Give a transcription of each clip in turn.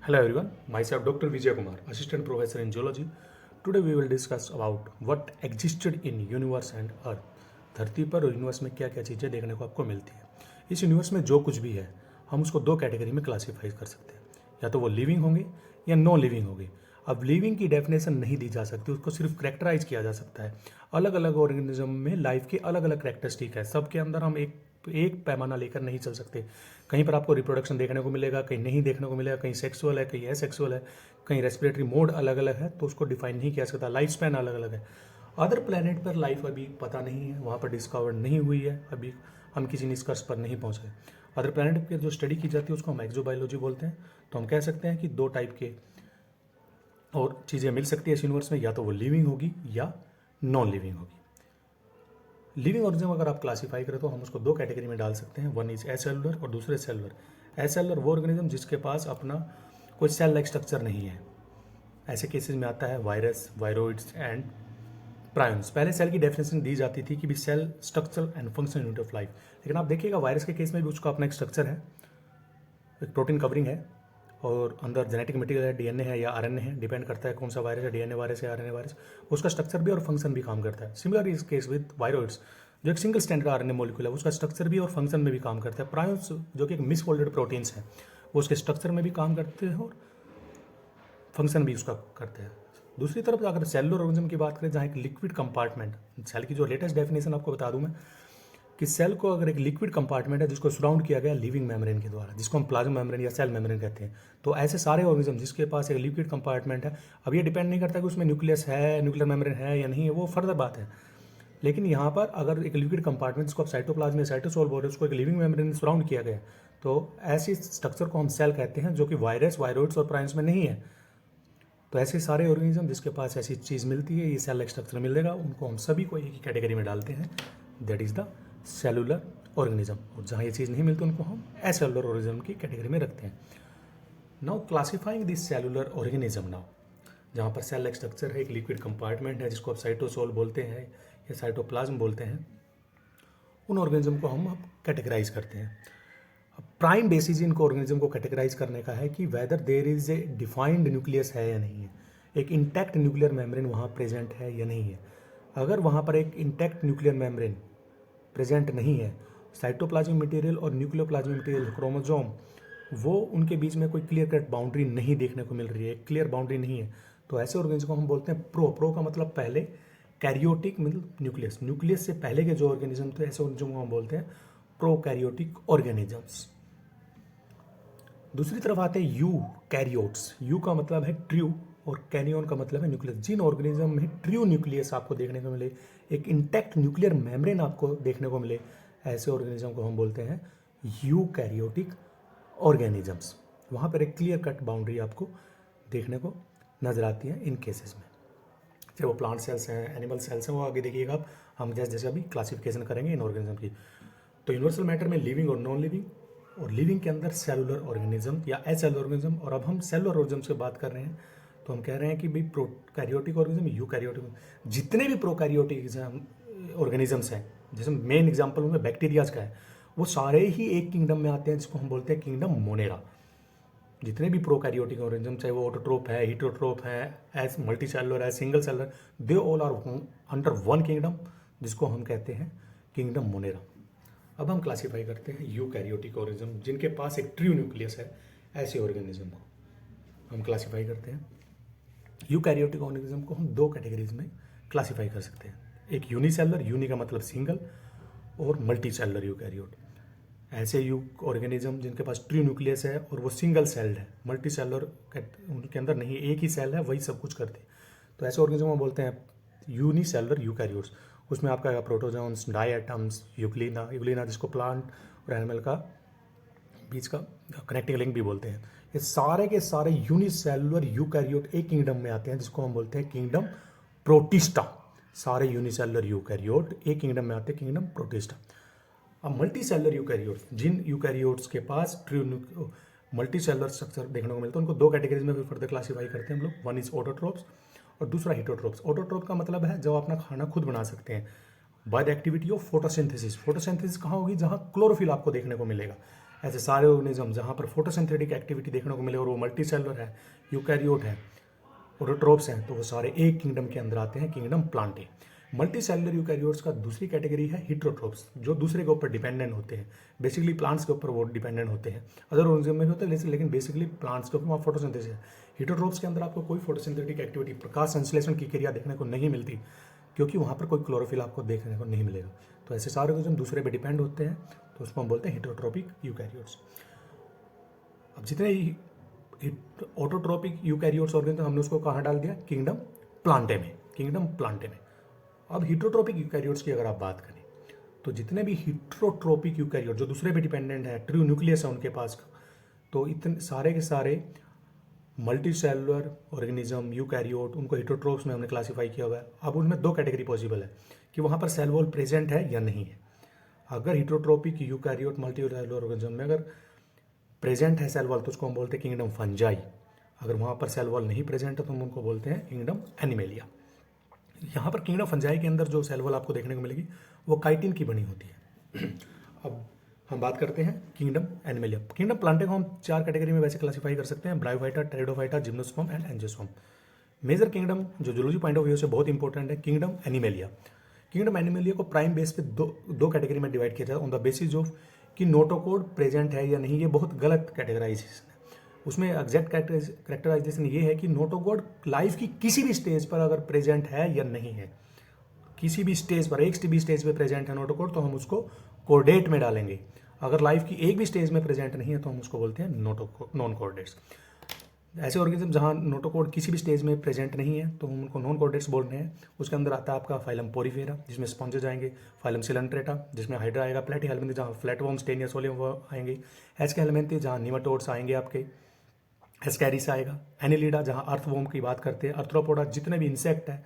Hello everyone, myself Dr. Vijay Kumar, Assistant Professor in Geology. Today we will discuss about what existed in universe and Earth. धरती पर और universe में क्या क्या चीज़ें देखने को आपको मिलती है। इस यूनिवर्स में जो कुछ भी है हम उसको दो कैटेगरी में क्लासीफाई कर सकते हैं, या तो वो लिविंग होंगे या नॉन लिविंग होंगे। अब लिविंग की डेफिनेशन नहीं दी जा सकती, उसको सिर्फ करेक्टराइज किया जा सकता है। अलग अलग ऑर्गेनिज्म में लाइफ के अलग अलग करेक्टरिस्टिक है, सबके अंदर हम एक पैमाना लेकर नहीं चल सकते। कहीं पर आपको रिप्रोडक्शन देखने को मिलेगा, कहीं नहीं देखने को मिलेगा, कहीं सेक्सुअल है, कहीं एसेक्सुअल है, कहीं रेस्पिरेटरी मोड अलग अलग है, तो उसको डिफाइन नहीं किया जा सकता। लाइफ स्पैन अलग अलग है। अदर प्लेनेट पर लाइफ अभी पता नहीं है, वहाँ पर डिस्कवर नहीं हुई है, अभी हम किसी निष्कर्ष पर नहीं पहुँचे। अदर प्लेनेट की जो स्टडी की जाती है उसको हम एक्सोबायोलॉजी बोलते हैं। तो हम कह सकते हैं कि दो टाइप के और चीज़ें मिल सकती है इस यूनिवर्स में, या तो वो लिविंग होगी या नॉन लिविंग होगी। लिविंग ऑर्गेनिज्म अगर आप क्लासीफाई करें तो हम उसको दो कैटेगरी में डाल सकते हैं, वन इज एसेलुलर और दूसरे सेलुलर। एसेलुलर वो ऑर्गेनिज्म जिसके पास अपना कोई सेल लाइक स्ट्रक्चर नहीं है। ऐसे केसेस में आता है वायरस, वायरोइड्स एंड प्रायन्स। पहले सेल की डेफिनेशन दी जाती थी कि भी cell structure and function unit of life, लेकिन आप देखिएगा वायरस के केस में भी उसका अपना एक स्ट्रक्चर है, एक प्रोटीन कवरिंग है और अंदर जेनेटिक मटेरियल है, डीएनए है या आरएनए है, डिपेंड करता है कौन सा वायरस है, डीएनए वायरस या आरएनए वायरस। उसका स्ट्रक्चर भी और फंक्शन भी काम करता है। सिमिलर इस केस विद वायरोइड्स, जो एक सिंगल स्टैंडर्ड आरएनए मॉलिक्यूल है, उसका स्ट्रक्चर भी और फंक्शन में भी काम करता है। प्रायन्स जो कि एक मिसफोल्डेड प्रोटीन्स हैं, वो उसके स्ट्रक्चर में भी काम करते हैं और फंक्शन भी उसका करते हैं। दूसरी तरफ अगर सेलुलर ऑर्गेनिज्म की बात करें, जहाँ एक लिक्विड कंपार्टमेंट, सेल की जो लेटेस्ट डेफिनेशन आपको बता दूं मैं, कि सेल को अगर एक लिक्विड कंपार्टमेंट है जिसको सराउंड किया गया लिविंग मेम्ब्रेन के द्वारा, जिसको हम प्लाज्मा मेम्ब्रेन या सेल मेम्ब्रेन कहते हैं, तो ऐसे सारे ऑर्गेनिज्म जिसके पास एक लिक्विड कंपार्टमेंट है, अब ये डिपेंड नहीं करता कि उसमें न्यूक्लियस है, न्यूक्लियर मेम्ब्रेन है या नहीं है, वो फर्दर बात है। लेकिन यहाँ पर अगर एक लिक्विड कंपार्टमेंट जिसको आप साइटोप्लाज्म या साइटोसोल बोल रहे हैं, उसको एक लिविंग मेम्ब्रेन सराउंड किया गया, तो ऐसी स्ट्रक्चर को हम सेल कहते हैं, जो कि वायरस, वायरोइड्स और प्राइन्स में नहीं है। तो ऐसे सारे ऑर्गेनिज्म जिसके पास ऐसी चीज़ मिलती है, ये सेल लाइक स्ट्रक्चर मिलेगा, उनको हम सभी को एक ही कैटेगरी में डालते हैं, that is the cellular organism. और जहाँ ये चीज़ नहीं मिलती उनको हम एसेलुलर ऑर्गेनिज्म की कैटेगरी में रखते हैं। Now classifying this cellular organism, now जहाँ पर सेल लाइक स्ट्रक्चर है, एक लिक्विड कंपार्टमेंट है जिसको आप साइटोसोल बोलते हैं या साइटोप्लाज्म बोलते हैं, उन ऑर्गेनिज्म को हम अब कैटेगराइज करते हैं। प्राइम बेसिस इनको ऑर्गेनिज्म को कैटेगराइज करने का है कि whether there is a defined nucleus है या नहीं है, एक इंटैक्ट न्यूक्लियर मेम्ब्रेन वहाँ प्रेजेंट है या नहीं है। अगर वहाँ पर एक इंटैक्ट न्यूक्लियर मेम्ब्रेन प्रेजेंट नहीं है, साइटोप्लाज्मिक मटेरियल और न्यूक्लियोप्लाज्मिक मटेरियल, क्रोमोसोम, वो उनके बीच में कोई क्लियर कट बाउंड्री नहीं देखने को मिल रही है, क्लियर बाउंड्री नहीं है, तो ऐसे ऑर्गेनिज्म को हम बोलते हैं प्रो का मतलब पहले, कैरियोटिक मतलब न्यूक्लियस, न्यूक्लियस से पहले के जो ऑर्गेनिज्म थे ऐसे ऑर्गेनिज्म को हम बोलते हैं प्रोकैरियोटिक ऑर्गेनिजम्स। दूसरी तरफ आते हैं यू कैरियोट्स। यू का मतलब है ट्रू और कैनियन का मतलब है न्यूक्लियस। जिन ऑर्गेनिज्म में ट्रू न्यूक्लियस आपको देखने को मिले, एक इंटैक्ट न्यूक्लियर मेम्ब्रेन आपको देखने को मिले, ऐसे ऑर्गेनिज्म को हम बोलते हैं यू कैरियोटिक ऑर्गेनिजम्स। वहाँ पर एक क्लियर कट बाउंड्री आपको देखने को नजर आती है इन केसेस में, चाहे वो प्लांट सेल्स हैं, एनिमल सेल्स हैं, वो आगे देखिएगा आप, हम जैसे जैसे अभी क्लासिफिकेशन करेंगे इन ऑर्गेनिज्म की। तो यूनिवर्सल मैटर में लिविंग और नॉन लिविंग, और लिविंग के अंदर सेलुलर ऑर्गेनिज्म या एसेलुलर ऑर्गेनिज्म। और अब हम सेलुलर ऑर्गेनिज्म से बात कर रहे हैं, तो हम कह रहे हैं कि भाई प्रोकैरियोटिक ऑर्गेनिज्म, यूकैरियोटिक, जितने भी प्रोकैरियोटिक ऑर्गेनिजम्स हैं, जैसे मेन एग्जांपल उनमें बैक्टीरियाज का है, वो सारे ही एक किंगडम में आते हैं जिसको हम बोलते हैं किंगडम मोनेरा। जितने भी प्रोकैरियोटिक ऑर्गेनिज्म, चाहे वो ऑटोट्रोप है, हीटरोट्रोप है, एज मल्टी सेलुलर है, single cellular, they all are under one kingdom जिसको हम कहते हैं किंगडम मोनेरा। अब हम क्लासीफाई करते हैं यूकैरियोटिक ऑर्गेनिज्म, जिनके पास एक ट्रू न्यूक्लियस है, ऐसे ऑर्गेनिज्म को हम क्लासीफाई करते हैं। यूकैरियोटिक ऑर्गेनिज्म को हम दो कैटेगरीज में क्लासीफाई कर सकते हैं, एक यूनिसेलुलर, यूनि का मतलब सिंगल, और मल्टी सेलुलर यूकैरियोट। ऐसे ऑर्गेनिज्म जिनके पास ट्रू न्यूक्लियस है और वो सिंगल सेल्ड है, मल्टी सेलुलर उनके अंदर नहीं, एक ही सेल है, वही सब कुछ करते हैं, तो ऐसे ऑर्गेनिज्म हम बोलते हैं यूनिसेलुलर यूकैरियोट्स। उसमें आपका प्रोटोजोन्स, डायटम्स, यूग्लिना जिसको प्लांट और एनिमल का बीच का कनेक्टिंग लिंक भी बोलते हैं, ये सारे के सारे यूनिसेलुलर यूकैरियोट एक किंगडम में आते हैं जिसको हम बोलते हैं किंगडम प्रोटिस्टा। सारे यूनिसेलुलर यूकैरियोट एक किंगडम में आते हैं, किंगडम प्रोटिस्टा। अब मल्टी सेलुलर यूकैरियोट्स, जिन यूकैरियोट्स के पास ट्रू मल्टी सेलुलर स्ट्रक्चर देखने को मिलता है, उनको दो कैटेगरीज में फर्दर क्लासीफाई करते हैं हम लोग, वन इज ऑटोट्रोप्स और दूसरा हिटोट्रोप्स। ऑटोट्रोप का मतलब है जब अपना खाना खुद बना सकते हैं by the activity of photosynthesis. Photosynthesis कहाँ होगी, जहाँ क्लोरोफिल आपको देखने को मिलेगा। ऐसे सारे ऑर्गेनिज्म जहाँ पर फोटोसिंथेटिक एक्टिविटी देखने को मिले और वो मल्टी सेलुलर है, यूकैरियोट है, ऑटोट्रोप्स हैं, तो वो सारे एक किंगडम के अंदर आते हैं, kingdom Plantae. Multi cellular eukaryotes का दूसरी कैटेगरी है हिट्रोट्रोप्स, जो दूसरे के ऊपर डिपेंडेंट होते हैं, बेसिकली प्लांट्स के ऊपर वो डिपेंडेंट होते हैं, अदर ऑर्गेनिज्म में भी होते हैं लेकिन बेसिकली प्लांट्स के ऊपर वहाँ फोटोसिंथेसिस है। हिट्रोट्रोप्स के अंदर आपको कोई फोटोसिंथेटिक एक्टिविटी, प्रकाश संश्लेषण की क्रिया देखने को नहीं मिलती, क्योंकि वहाँ पर कोई क्लोरोफिल आपको देखने को नहीं मिलेगा। तो ऐसे सारे ऑर्गेनिज्म दूसरे पे डिपेंड होते हैं, तो उसको हम बोलते हैं हिटरोट्रोपिक यूकैरियोट्स। अब जितने ऑटोट्रोपिक यूकैरियोट्स ऑर्गेनिज्म हमने उसको कहाँ डाल दिया, किंगडम प्लांटे में, किंगडम प्लांटे में। अब हिटरोट्रोपिक यूकैरियोट्स की अगर आप बात करें तो जितने भी हिटरोट्रोपिक यूकैरियोट जो दूसरे पे डिपेंडेंट है, ट्रू न्यूक्लियस है उनके पास का, तो इतने सारे के सारे मल्टी सेलुलर ऑर्गेनिज्म यूकैरियोट, उनको हिटरोट्रोप्स में हमने क्लासीफाई किया हुआ है। अब उनमें दो कैटेगरी पॉसिबल है कि वहाँ पर सेल वॉल प्रेजेंट है या नहीं है। अगर हिटरोट्रोपिक यूकैरियोट मल्टी सेलुलर ऑर्गेनिज्म में अगर प्रेजेंट है सेल वॉल तो उसको हम बोलते हैं किंगडम फंजाई। अगर वहाँ पर सेल वॉल नहीं प्रेजेंट है तो हम उनको बोलते हैं किंगडम एनिमेलिया। यहाँ पर किंगडम फंजाई के अंदर जो सेल वॉल आपको देखने को मिलेगी वो काइटिन की बनी होती है। अब हम बात करते हैं किंगडम एनिमेलिया। किंगडम प्लांटे को हम चार कैटेगरी में वैसे क्लासीफाई कर सकते हैं, bryophyta, pteridophyta, gymnosperm and angiosperm. Major kingdom जो जूलॉजी पॉइंट ऑफ व्यू से बहुत इंपॉर्टेंट है, किंगडम एनिमेलिया। किंगडम एनिमेलिया को प्राइम बेस पे दो कैटेगरी में डिवाइड किया जाता है, ऑन द बेसिस ऑफ कि नोटोकोड प्रेजेंट है या नहीं। ये बहुत गलत कैटेगराइजेशन है। उसमें एग्जैक्ट कैरेक्टराइजेशन ये है कि नोटोकोड लाइफ की किसी भी स्टेज पर अगर प्रेजेंट है या नहीं है, किसी भी स्टेज पर, एक भी स्टेज पे प्रेजेंट है नोटोकोड तो हम उसको कोर्डेट में डालेंगे। अगर लाइफ की एक भी स्टेज में प्रेजेंट नहीं है तो हम उसको बोलते हैं नॉन कोर्डेट्स। ऐसे ऑर्गेनिज्म जहाँ नोटोकोड किसी भी स्टेज में प्रेजेंट नहीं है तो हम उनको नॉन कोर्डेट्स बोल रहे हैं। उसके अंदर आता है आपका फाइलम पोरीफेरा जिसमें स्पॉन्जेस आएंगे, फाइलम सिलेंट्रेटा जिसमें हाइड्रा आएगा, प्लेटी हेलमिंथी जहाँ फ्लैटवर्म्स, टेनिया, सोलियम आएंगे, एस्के हेलमिंथी जहाँ निमाटोड्स आएंगे आपके, एस्कैरिस आएगा, एनिलिडा जहाँ अर्थवॉर्म की बात करते हैं, अर्थ्रोपोडा जितने भी इंसेक्ट है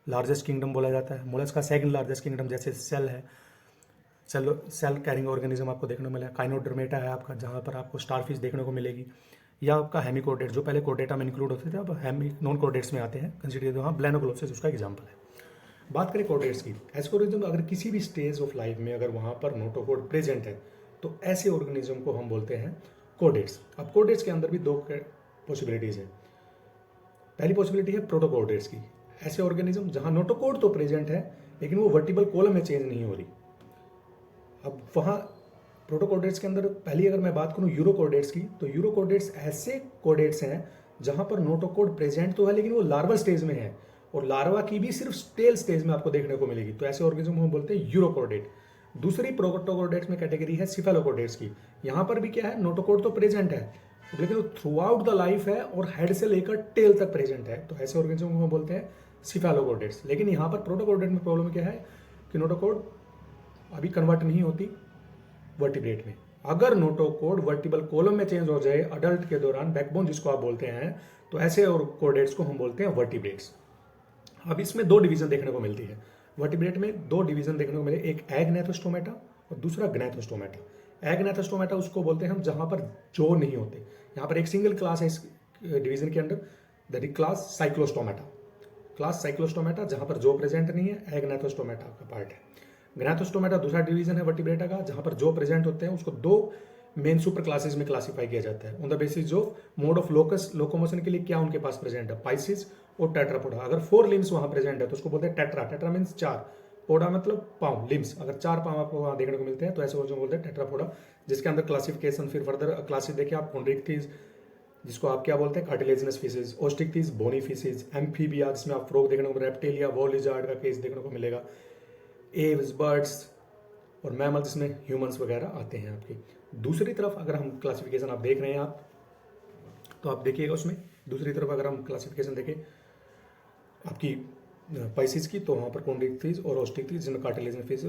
लार्जेस्ट किंगडम बोला जाता है, मोलस्का सेकंड लार्जेस्ट किंगडम, जैसे सेल है, सेल कैरिंग ऑर्गेनिज्म आपको देखने को मिलेगा, काइनोडर्मेटा है आपका जहाँ पर आपको स्टारफिश देखने को मिलेगी, या आपका हेमिकोडेट जो पहले कोडेटा में इंक्लूड होते थे अब नॉन कोडेट्स में आते हैं, कंसिडर वहाँ ब्लैनोग्लोसिस उसका एग्जाम्पल है। बात करें कोडेट्स की, ऐसे ऑर्गेनिज्म अगर किसी भी स्टेज ऑफ लाइफ में अगर वहाँ पर नोटोकोड प्रेजेंट है तो ऐसे ऑर्गेनिज्म को हम बोलते हैं कोडेट्स। अब कोडेट्स के अंदर भी दो पॉसिबिलिटीज है। पहली पॉसिबिलिटी है प्रोटोकोडेट्स की, ऐसे ऑर्गेनिज्म जहाँ नोटोकोड तो प्रेजेंट है लेकिन वो वर्टिबल कॉलम में चेंज नहीं हो रही। अब वहाँ प्रोटोकोडेट्स के अंदर पहली अगर मैं बात करूँ यूरोकोडेट्स की, तो यूरोकोडेट्स ऐसे कोडेट्स हैं जहाँ पर नोटोकोड प्रेजेंट तो है लेकिन वो लार्वल स्टेज में है और लार्वा की भी सिर्फ स्टेल स्टेज में आपको देखने को मिलेगी, तो ऐसे ऑर्गेनिज्म हम बोलते हैं यूरोकोडेट। दूसरी प्रोटोकोडेट्स में कैटेगरी है सिफेलोकोडेट्स की। यहाँ पर भी क्या है, नोटोकोड तो प्रेजेंट है लेकिन वो थ्रू आउट द लाइफ है और हेड से लेकर टेल तक प्रेजेंट है, तो ऐसे ऑर्गेनिज्म को हम बोलते हैं सिफेलोकोडेट्स। लेकिन यहाँ पर प्रोटोकोडेट में प्रॉब्लम क्या है कि नोटोकोड अभी कन्वर्ट नहीं होती वर्टिब्रेट में। अगर नोटोकोड वर्टिबल कॉलम में चेंज हो जाए अडल्ट के दौरान, बैकबोन जिसको आप बोलते हैं, तो ऐसे और कोडेट्स को हम बोलते हैं वर्टिब्रेट्स। अब इसमें दो डिवीजन देखने को मिलती है, वर्टिब्रेट में दो डिवीजन देखने को मिले, एक एग्नेथोस्टोमेटा और दूसरा ग्नेथोस्टोमेटा। एग्नेथोस्टोमेटा उसको बोलते हैं हम जहां पर जो नहीं होते। यहाँ पर एक सिंगल क्लास है इस डिवीजन के अंदर, that is class Cyclostomata. Class Cyclostomata जहां पर जो प्रेजेंट नहीं है, एग्नेथोस्टोमेटा का पार्ट है। ग्नेथोस्टोमेटा दूसरा डिवीजन है वर्टिब्रेटा का, जहां पर जो प्रेजेंट होते हैं उसको दो मेन सुपर क्लासेस में क्लासिफाई किया जाता है on the basis of mode of locomotion के लिए क्या उनके पास प्रेजेंट है, पाइसिस और टेट्रापोडा। अगर 4 लिम्स वहां प्रेजेंट है तो उसको बोलते हैं टेट्रा। टेट्रा मीन्स 4, पोडा मतलब पाँव, लिम्स अगर 4 पाँव आपको वहां देखने को मिलते हैं तो ऐसे जो बोलते हैं टेट्रापोडा, जिसके अंदर क्लासिफिकेशन फिर फर्दर क्लासेस देखिए आप, कॉन्ड्रिक्थिस जिसको आप क्या बोलते हैं cartilaginous fishes, Osteichthyes bony fishes, amphibia जिसमें आप फ्रॉग देखने को, रेप्टिलिया, वॉल लिजार्ड का केस देखने को मिलेगा, एव्स, बर्ड्स और मैमल जिसमें ह्यूमंस वगैरह आते हैं आपकी। दूसरी तरफ अगर हम क्लासिफिकेशन आप देख रहे हैं आप, तो आप देखिएगा उसमें दूसरी तरफ अगर हम क्लासिफिकेशन देखें आपकी पाइसिस की, तो वहाँ पर कॉन्ड्रिक्थिस और ओस्टिक्थिस जिसमें कार्टिलेजिनस फिश,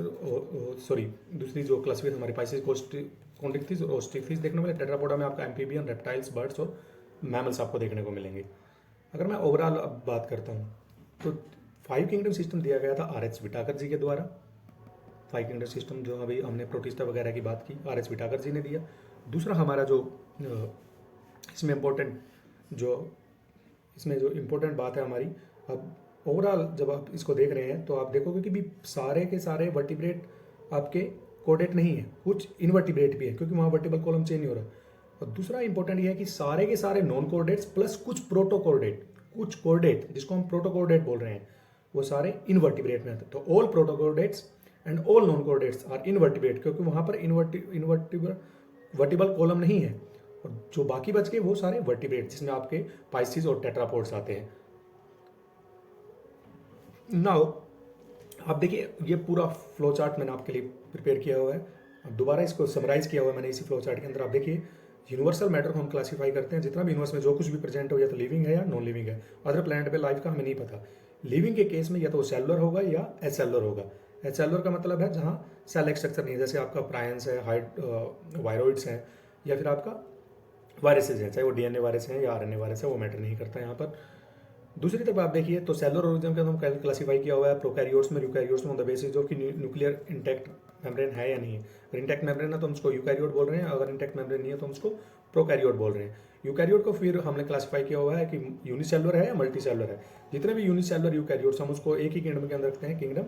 सॉरी दूसरी जो क्लासिफिकेशन हमारी पाइसिस, कॉन्ड्रिक्थिस और ओस्टिक्थिस देखने को मिले। टेट्रापोडा में आपका एम्फीबियन, रेप्टाइल्स, बर्ड्स और मैमल्स आपको देखने को मिलेंगे। अगर मैं ओवरऑल अब बात करता हूँ तो 5 किंगडम सिस्टम दिया गया था आर.एच. विटाकर जी के द्वारा। 5 किंगडम सिस्टम जो अभी हमने प्रोटिस्टा वगैरह की बात की, आर.एच. विटाकर जी ने दिया। दूसरा हमारा जो इसमें इम्पोर्टेंट बात है हमारी, अब ओवरऑल जब आप इसको देख रहे हैं तो आप देखोगे कि भी सारे के सारे वर्टिब्रेट आपके कोर्डेट नहीं है, कुछ इनवर्टिब्रेट भी है क्योंकि वहाँ वर्टिबल कॉलम चेंज नहीं हो रहा। और दूसरा इंपॉर्टेंट ये है कि सारे के सारे नॉन कोर्डेट्स प्लस कुछ प्रोटोकोर्डेट, कुछ कोर्डेट जिसको हम प्रोटोकोर्डेट बोल रहे हैं, वो सारे इनवर्टिब्रेट में आते हैं। तो all protochordates and all non chordates are invertebrate, क्योंकि वहाँ पर वर्टिबल कॉलम नहीं है। और जो बाकी बच गए वो सारे वर्टिब्रेट, जिसमें आपके पाइसिस और टेट्रापोड्स आते हैं। नाउ आप देखिए, ये पूरा फ्लो चार्ट मैंने आपके लिए प्रिपेयर किया हुआ है। अब दोबारा इसको समराइज किया हुआ है मैंने इसी फ्लो चार्ट के अंदर। आप देखिए, यूनिवर्सल मैटर को हम क्लासीफाई करते हैं, जितना भी यूनिवर्स में जो कुछ भी प्रेजेंट हो, या तो लिविंग है या नॉन लिविंग है। अदर प्लैनेट पे लाइफ का हमें नहीं पता। लिविंग के केस में या तो सेलुलर होगा या एसेलुलर होगा। एसेलुलर का मतलब है जहाँ सेल स्ट्रक्चर नहीं है, जैसे आपका प्रायंस है, वायरोइड्स हैं, या फिर आपका वायरसेज हैं, चाहे वो डीएनए वायरस हैं या आरएनए वायरस है, वो मैटर नहीं करता यहाँ पर। दूसरी तरफ आप देखिए तो सेलुलर ऑर्गेनिज्म के अंदर हम क्लासीफाई किया हुआ है प्रोकैरियोट्स में, यूकैरियोट्स में, ऑन द बेसिस जो कि न्यूक्लियर इंटैक्ट मेम्ब्रेन है या नहीं है। अगर इंटैक्ट मेम्ब्रेन है तो हम उसको यूकैरियोट बोल रहे हैं, अगर इंटैक्ट मेम्ब्रेन नहीं है तो हम उसको प्रोकैरियोट बोल रहे हैं। यूकैरियोट को फिर हमने क्लासीफाई किया हुआ है कि यूनिसेलुलर है या मल्टी सेलुलर है। जितने भी यूनिसेलुलर यूकैरियोट्स हम उसको एक ही किंगडम के अंदर रखते हैं, किंगडम